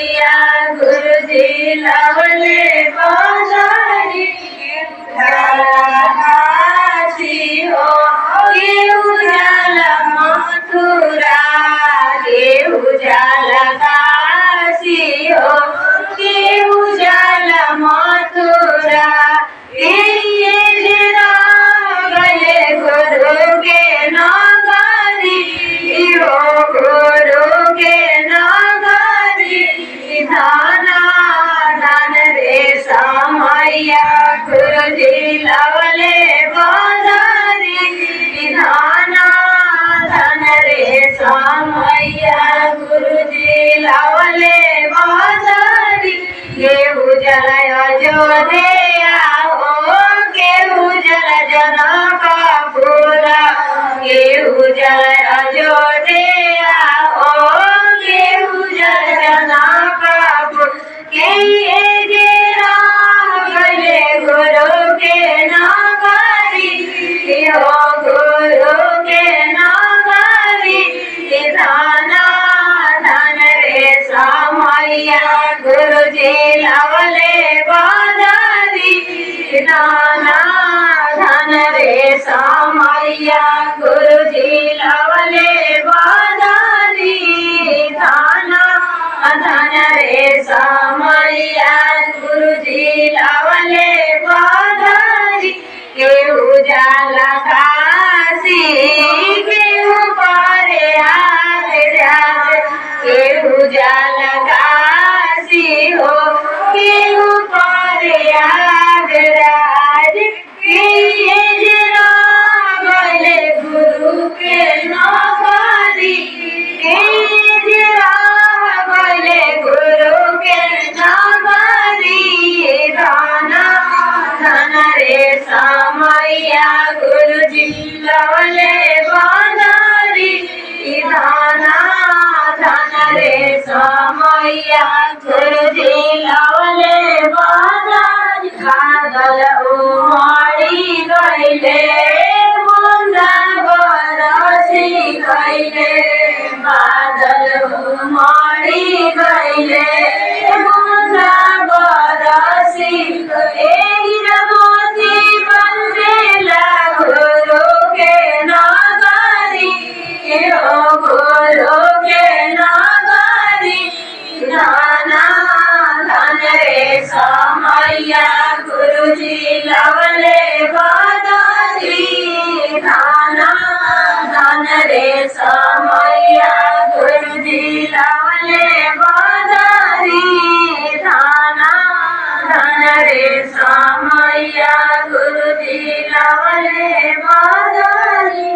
मैया गुरुजी लावले बाजारी काशी हो केहू जाला मथुरा केहू जाला काशी हो केहू जाला मथुरा गले गुरु के नगरी हो गुरु के नगरी धाना धान रे समैया गुरुजी लावले बाजारी धाना धन रे समैया गुरुजी लावले बाजारी केहू जला अयोध्या हो केहू जला जनकपुर केहू जला अयोध्या हो केहू जला जनकपुर गले गुरु के नगरी हो गुरु के नगरी धाना धन रे समैया गुरुजी लावले बाजारी धाना धन रे समैया गुरुजी लावले बाजारी धाना धन रे समैया गुरुजी लावले बाजारी केहू जाला काशी केहू पारे केहू जाला काशी हो केहू पारे गले गुरु के नगरी गले गुरु के नगरी धाना धन रे समैया गुरुजी लावले बाजारी धाना धन रे समैया गुरुजी लावले बाजारी बादल उमड़ी गइले मुंदा बरसी गइले बादल उमड़ी गइले मुंदा बरसी मोती बंदेला गुरु के नगरी हो गुरु के नगरी धाना धन रे समैया गुरुजी लावले बाजारी धाना धन रे समैया गुरुजी लावले बाजारी धाना धन रे समैया गुरुजी लावले बाजारी।